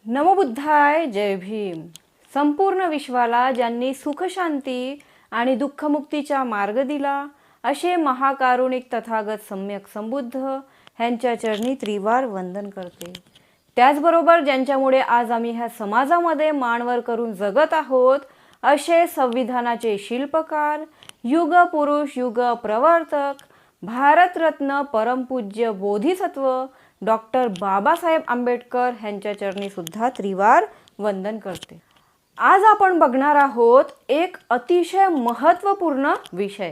नमोबुद्धाय जय भीम। संपूर्ण विश्वाला ज्यांनी सुख शांती आणि दुःखमुक्तीचा मार्ग दिला असे महाकारुणिक तथागत सम्यक संबुद्ध ह्यांच्या चरणी त्रिवार वंदन करते। त्याचबरोबर ज्यांच्यामुळे आज आम्ही ह्या समाजामध्ये मानवर करून जगत आहोत असे संविधानाचे शिल्पकार, युग पुरुष, युग प्रवर्तक, भारतरत्न परमपूज्य बोधिसत्व डॉक्टर बाबासाहेब आंबेडकर ह्यांच्या चरणी सुद्धा त्रिवार वंदन करते। आज आपण बघणार आहोत एक अतिशय महत्त्वपूर्ण विषय,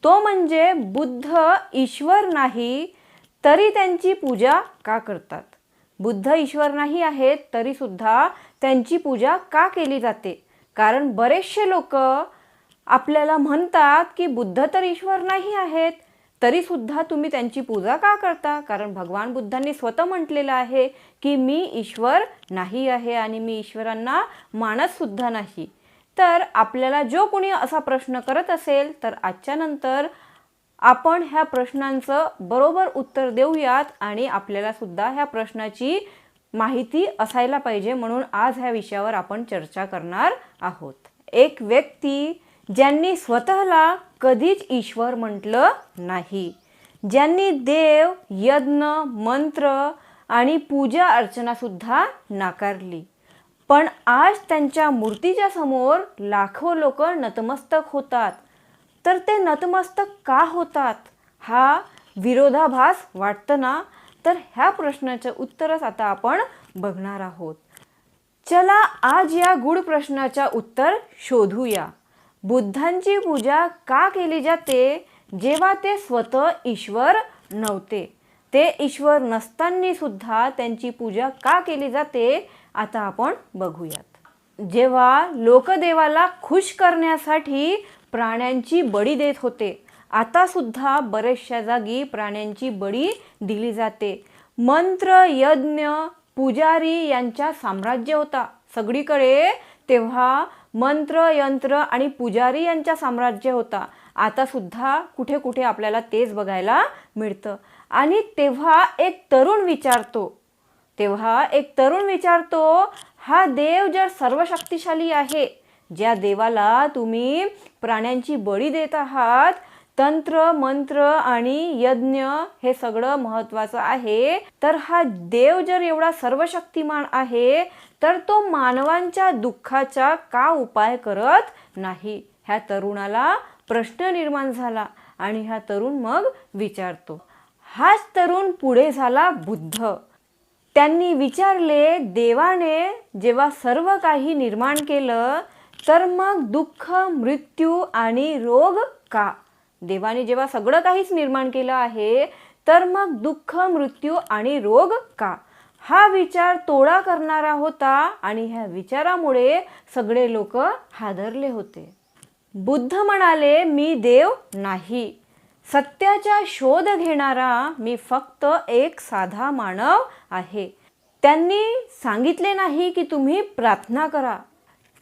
तो म्हणजे बुद्ध ईश्वर नाही तरी त्यांची पूजा का करतात। बुद्ध ईश्वर नाही आहेत तरी सुद्धा त्यांची पूजा का केली जाते। कारण बरेचसे लोक आपल्याला म्हणतात की बुद्ध तर ईश्वर नाही आहेत तरी सुद्धा तुम्ही त्यांची पूजा का करता। कारण भगवान बुद्धांनी स्वतः म्हटलेलं आहे की मी ईश्वर नाही आहे आणि मी ईश्वरांना मानत सुद्धा नाही। तर आपल्याला जो कोणी असा प्रश्न करत असेल तर आजच्या नंतर आपण ह्या प्रश्नांचं बरोबर उत्तर देऊयात आणि आपल्याला सुद्धा ह्या प्रश्नाची माहिती असायला पाहिजे, म्हणून आज ह्या विषयावर आपण चर्चा करणार आहोत। एक व्यक्ती ज्यांनी स्वतःला कधीच ईश्वर म्हटलं नाही, ज्यांनी देव, यज्ञ, मंत्र आणि पूजा अर्चना सुद्धा नाकारली, पण आज त्यांच्या मूर्तीच्या समोर लाखो लोक नतमस्तक होतात। तर ते नतमस्तक का होतात हा विरोधाभास वाटतं ना। तर ह्या प्रश्नाचं उत्तरच आता आपण बघणार आहोत। चला आज या गूढ प्रश्नाचं उत्तर शोधूया। बुद्धांची पूजा का केली जाते जेव्हा ते स्वतः ईश्वर नव्हते। ते ईश्वर नसताना सुद्धा त्यांची पूजा का केली जाते आता आपण बघूयात। जेव्हा लोक देवाला खुश करण्यासाठी प्राण्यांची बळी देत होते, आता सुद्धा बऱ्याचशा जागी प्राण्यांची बळी दिली जाते। मंत्र, यज्ञ, पुजारी यांचा साम्राज्य होता सगळीकडे। तेव्हा मंत्र, यंत्र आणि पुजारी यांचा साम्राज्य होता। आता सुद्धा कुठे कुठे आपल्याला तेच बघायला मिळतं। आणि तेव्हा एक तरुण विचारतो, हा देव जर सर्वशक्तिशाली आहे, ज्या देवाला तुम्ही प्राण्यांची बळी देत आहात, तंत्र, मंत्र आणि यज्ञ हे सगळं महत्त्वाचं आहे, तर हा देव जर एवढा सर्वशक्तिमान आहे तर तो मानवांच्या दुःखाचा का उपाय करत नाही। ह्या तरुणाला प्रश्न निर्माण झाला आणि हा तरुण मग विचारतो। हाच तरुण पुढे झाला बुद्ध। त्यांनी विचारले, देवाने जेव्हा सर्व काही निर्माण केलं तर मग दुःख, मृत्यू आणि रोग का। देवाने जेव्हा सगळं काहीच निर्माण केलं आहे तर मग दुःख, मृत्यू आणि रोग का। हा विचार तोडा करणारा होता आणि ह्या विचारामुळे सगळे लोक हादरले होते। बुद्ध म्हणाले, मी देव नाही, सत्याचा शोध घेणारा मी फक्त एक साधा मानव आहे। त्यांनी सांगितले नाही की तुम्ही प्रार्थना करा,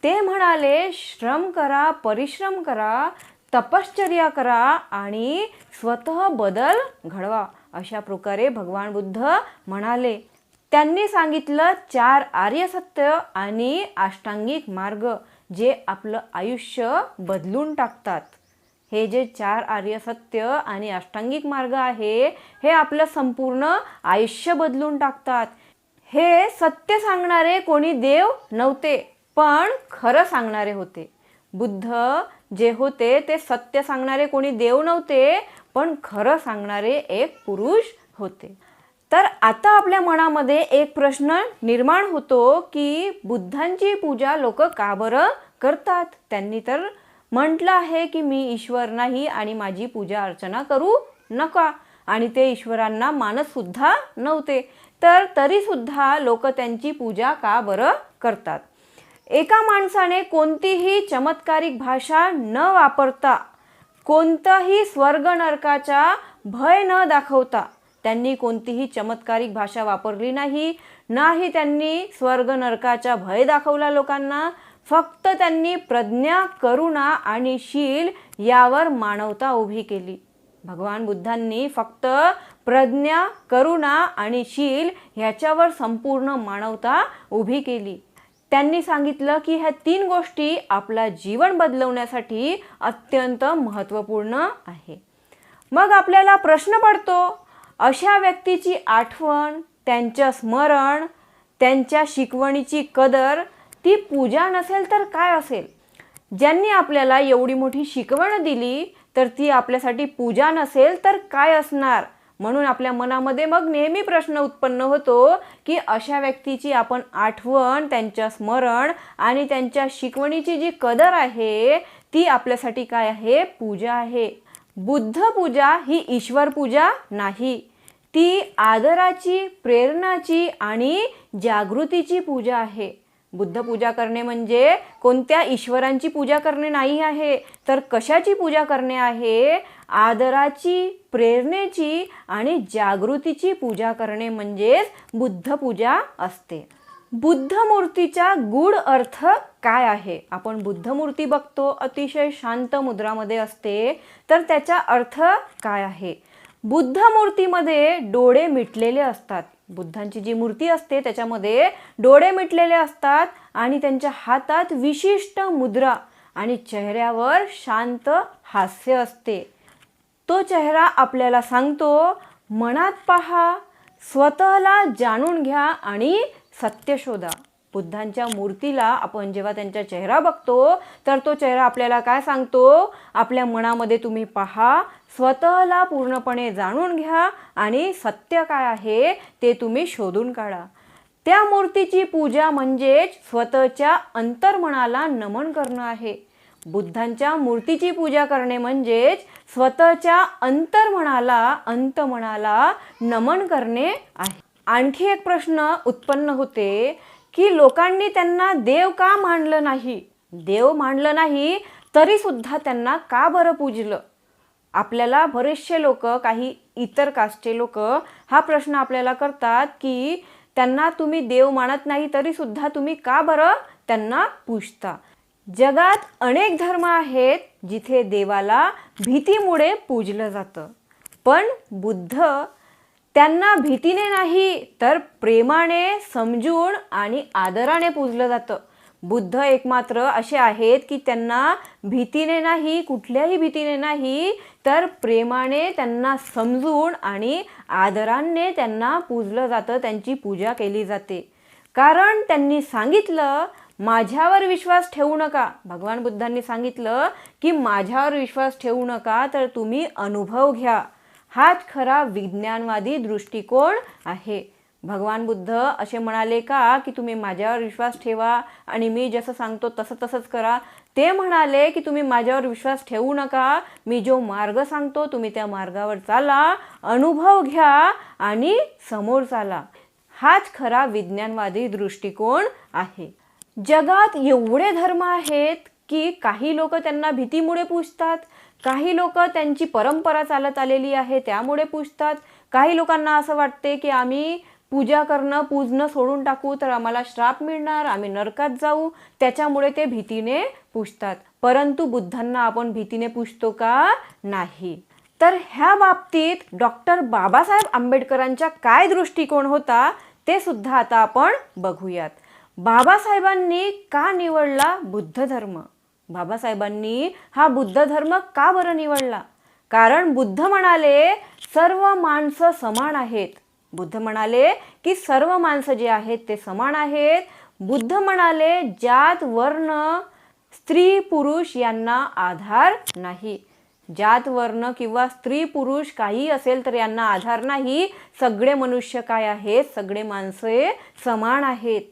ते म्हणाले श्रम करा, परिश्रम करा, तपश्चर्या करा आणि स्वतः बदल घडवा। अशा प्रकारे भगवान बुद्ध म्हणाले। त्यांनी सांगितलं 4 आर्य सत्य आणि अष्टांगिक मार्ग जे आपलं आयुष्य बदलून टाकतात। हे जे 4 आर्य सत्य आणि अष्टांगिक मार्ग आहे हे आपलं संपूर्ण आयुष्य बदलून टाकतात। हे सत्य सांगणारे कोणी देव नव्हते पण खरं सांगणारे होते। बुद्ध जे होते ते सत्य सांगणारे कोणी देव नव्हते पण खरं सांगणारे एक पुरुष होते। तर आता आपल्या मनामध्ये एक प्रश्न निर्माण होतो की बुद्धांची पूजा लोक का बरं करतात। त्यांनी तर म्हटलं आहे की मी ईश्वर नाही आणि माझी पूजा अर्चना करू नका, आणि ते ईश्वरांना मानत सुद्धा नव्हते, तर तरी सुद्धा लोक त्यांची पूजा का बरं करतात। एका माणसाने कोणतीही चमत्कारिक भाषा न वापरता, कोणताही स्वर्ग नरकाचा भय न दाखवता, त्यांनी कोणतीही चमत्कारिक भाषा वापरली नाही, नाही त्यांनी स्वर्ग नरकाचा भय दाखवला लोकांना। फक्त त्यांनी प्रज्ञा, करुणा आणि शील यावर मानवता उभी केली। भगवान बुद्धांनी फक्त प्रज्ञा, करुणा आणि शील ह्याच्यावर संपूर्ण मानवता उभी केली. त्यांनी सांगितलं की ह्या 3 गोष्टी आपला जीवन बदलवण्यासाठी अत्यंत महत्त्वपूर्ण आहे. मग आपल्याला प्रश्न पडतो, अशा व्यक्तीची आठवण, त्यांचं स्मरण, त्यांच्या शिकवणीची कदर ती पूजा नसेल तर काय असेल? ज्यांनी आपल्याला एवढी मोठी शिकवण दिली तर ती आपल्यासाठी पूजा नसेल तर काय असणार? म्हणून आपल्या मनामध्ये मग नेहमी प्रश्न उत्पन्न होतो की अशा व्यक्तीची आपण आठवण, त्यांचं स्मरण आणि त्यांच्या शिकवणीची जी कदर आहे ती आपल्यासाठी काय आहे? पूजा आहे. बुद्ध पूजा ही ईश्वर पूजा नाही, ती आदराची, प्रेरणाची आणि जागृतीची पूजा आहे. बुद्ध पूजा करणे म्हणजे कोणत्या ईश्वरांची पूजा करणे नाही आहे, तर कशाची पूजा करणे आहे? आदराची, प्रेरणेची आणि जागृतीची पूजा करणे म्हणजेच बुद्ध पूजा असते. बुद्ध मूर्तीचा गूढ अर्थ काय आहे? आपण बुद्ध मूर्ती बघतो, अतिशय शांत मुद्रामध्ये असते, तर त्याचा अर्थ काय आहे? बुद्ध मूर्तीमध्ये डोळे मिटलेले असतात. बुद्धांची जी मूर्ती असते त्याच्यामध्ये डोळे मिटलेले असतात आणि त्यांच्या हातात विशिष्ट मुद्रा आणि चेहऱ्यावर शांत हास्य असते. तो चेहरा आपल्याला सांगतो, मनात पहा, स्वतःला जाणून घ्या आणि सत्य शोधा. बुद्धांच्या मूर्तीला आपण जेव्हा त्यांचा चेहरा बघतो तर तो चेहरा आपल्याला काय सांगतो? आपल्या मनामध्ये तुम्ही पहा, स्वतःला पूर्णपणे जाणून घ्या आणि सत्य काय आहे ते तुम्ही शोधून काढा. त्या मूर्तीची पूजा म्हणजेच स्वतःच्या अंतर्मनाला नमन करणं आहे. बुद्धांच्या मूर्तीची पूजा करणे म्हणजेच स्वतःच्या अंतर्मनाला नमन करणे आहे. आणखी एक प्रश्न उत्पन्न होते की लोकांनी त्यांना देव का मानलं नाही? देव मानलं नाही तरी सुद्धा त्यांना का बरं पूजलं? आपल्याला बरेचसे लोक, काही इतर कास्टचे लोक हा प्रश्न आपल्याला करतात की त्यांना तुम्ही देव मानत नाही तरी सुद्धा तुम्ही का बरं त्यांना पूजता? जगात अनेक धर्म आहेत जिथे देवाला भीतीमुळे पूजलं जातं, पण बुद्ध त्यांना भीतीने नाही तर प्रेमाने, समजून आणि आदराने पूजलं जातं. बुद्ध एकमात्र असे आहेत की त्यांना भीतीने नाही, कुठल्याही भीतीने नाही, तर प्रेमाने त्यांना समजून आणि आदराने त्यांना पूजलं जातं, त्यांची पूजा केली जाते. कारण त्यांनी सांगितलं, माझ्यावर विश्वास ठेवू नका. भगवान बुद्धांनी सांगितलं की माझ्यावर विश्वास ठेवू नका, तर तुम्ही अनुभव घ्या. हाच खरा विज्ञानवादी दृष्टिकोन आहे. भगवान बुद्ध असे म्हणाले का की तुम्ही माझ्यावर विश्वास ठेवा आणि मी जसं सांगतो तसंच करा? ते म्हणाले की तुम्ही माझ्यावर विश्वास ठेवू नका, मी जो मार्ग सांगतो तुम्ही त्या मार्गावर चाला, अनुभव घ्या आणि समोर चाला. हाच खरा विज्ञानवादी दृष्टिकोन आहे. जगात एवढे धर्म आहेत की काही लोक त्यांना भीतीमुळे पूजतात, काही लोक त्यांची परंपरा चालत आलेली आहे त्यामुळे पूजतात. काही लोकांना असं वाटते की आम्ही पूजणं सोडून टाकू तर आम्हाला श्राप मिळणार, आम्ही नरकात जाऊ, त्याच्यामुळे ते भीतीने पूजतात. परंतु बुद्धांना आपण भीतीने पूजतो का? नाही. तर ह्या बाबतीत डॉक्टर बाबासाहेब आंबेडकरांचा काय दृष्टिकोन होता ते सुद्धा आता आपण बघूयात. बाबासाहेबांनी का निवडला बुद्ध धर्म? बाबासाहेबांनी हा बुद्ध धर्म का बरं निवडला? कारण बुद्ध म्हणाले सर्व माणसं समान आहेत. बुद्ध म्हणाले की सर्व माणसं जे आहेत ते समान आहेत. बुद्ध म्हणाले जात, वर्ण, स्त्री, पुरुष यांना आधार नाही. जात, वर्ण किंवा स्त्री, पुरुष काही असेल तर यांना आधार नाही. सगळे मनुष्य काय आहेत? सगळे माणसे समान आहेत.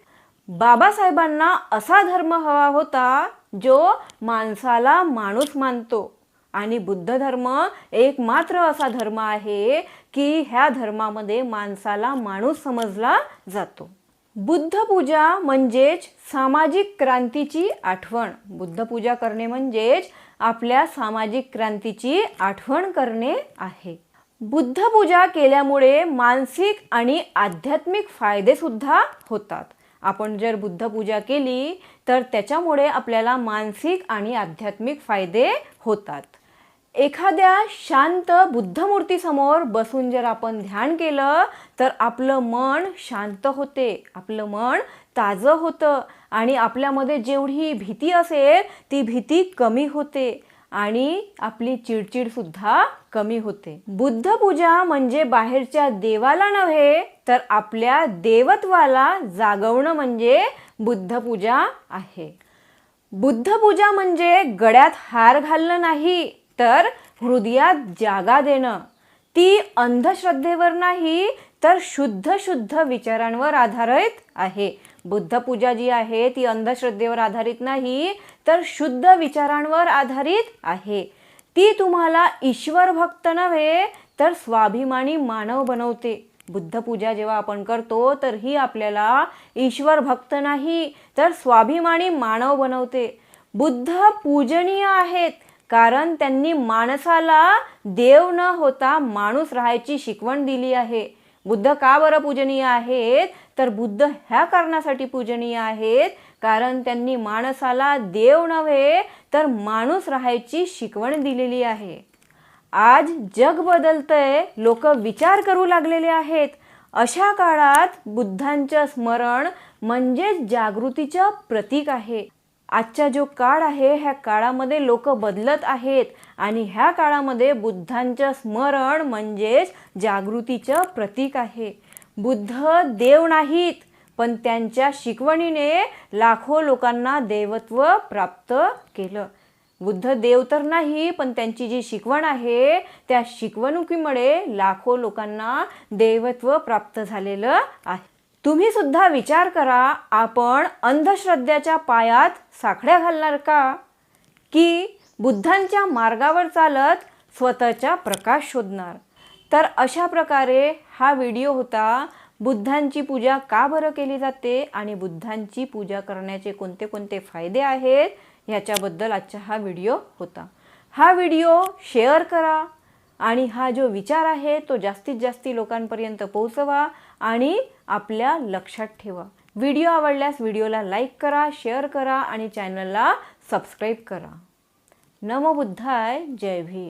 बाबासाहेबांना असा धर्म हवा होता जो माणसाला माणूस मानतो आणि बुद्ध धर्म एकमात्र असा धर्म आहे की ह्या धर्मामध्ये माणसाला माणूस समजला जातो. बुद्ध पूजा म्हणजेच सामाजिक क्रांतीची आठवण. बुद्ध पूजा करणे म्हणजेच आपल्या सामाजिक क्रांतीची आठवण करणे आहे. बुद्ध पूजा केल्यामुळे मानसिक आणि आध्यात्मिक फायदे सुद्धा होतात. आपण जर बुद्ध पूजा केली तर त्याच्यामुळे आपल्याला मानसिक आणि आध्यात्मिक फायदे होतात. एखाद्या शांत बुद्धमूर्तीसमोर बसून जर आपण ध्यान केलं तर आपलं मन शांत होते, आपलं मन ताजं होतं आणि आपल्यामध्ये जेवढी भीती असेल ती भीती कमी होते आणि आपली चिडचिडसुद्धा कमी होते. बुद्धपूजा म्हणजे बाहेरच्या देवाला नव्हे तर आपल्या देवत्वाला जागवणं म्हणजे बुद्धपूजा आहे. बुद्धपूजा म्हणजे गळ्यात हार घालणं नाही तर हृदयात जागा देणं. ती अंधश्रद्धेवर नाही तर शुद्ध विचारांवर आधारित आहे. बुद्धपूजा जी आहे ती अंधश्रद्धेवर आधारित नाही तर शुद्ध विचारांवर आधारित आहे. ती तुम्हाला ईश्वर भक्त नव्हे तर स्वाभिमानी मानव बनवते. बुद्धपूजा जेव्हा आपण करतो तर ही आपल्याला ईश्वर भक्त नाही तर स्वाभिमानी मानव बनवते. बुद्ध पूजनीय आहेत कारण त्यांनी माणसाला देव न होता माणूस राहायची शिकवण दिली आहे. बुद्ध का बरं पूजनीय आहेत तर बुद्ध ह्या कारणासाठी पूजनीय आहेत कारण त्यांनी माणसाला देव नव्हे तर माणूस राहायची शिकवण दिलेली आहे. आज जग बदलतंय, लोक विचार करू लागलेले आहेत. अशा काळात बुद्धांचं स्मरण म्हणजे जागृतीचं प्रतीक आहे. आजचा जो काळ आहे ह्या काळामध्ये लोक बदलत आहेत आणि ह्या काळामध्ये बुद्धांचं स्मरण म्हणजेच जागृतीचं प्रतीक आहे. बुद्ध देव नाहीत पण त्यांच्या शिकवणीने लाखो लोकांना देवत्व प्राप्त केलं. बुद्ध देव तर नाही पण त्यांची जी शिकवण आहे त्या शिकवणुकीमुळे लाखो लोकांना देवत्व प्राप्त झालेलं आहे. तुम्ही सुद्धा विचार करा, आपण अंधश्रद्धेच्या पायात साखळ्या घालणार का की बुद्धांच्या मार्गावर चालत स्वतःचा प्रकाश शोधणार? तर अशा प्रकारे हा व्हिडिओ होता. बुद्धांची पूजा का बरं केली जाते आणि बुद्धांची पूजा करण्याचे कोणते कोणते फायदे आहेत ह्याच्याबद्दल आजचा हा व्हिडिओ होता. हा व्हिडिओ शेअर करा आणि हा जो विचार आहे तो जास्तीत जास्त लोकांपर्यंत पोहोचवा आणि आपल्या लक्षात ठेवा. व्हिडिओ आवडल्यास व्हिडिओला लाईक करा, शेअर करा आणि चॅनलला सबस्क्राईब करा. नमो बुद्धाय. जय भीम.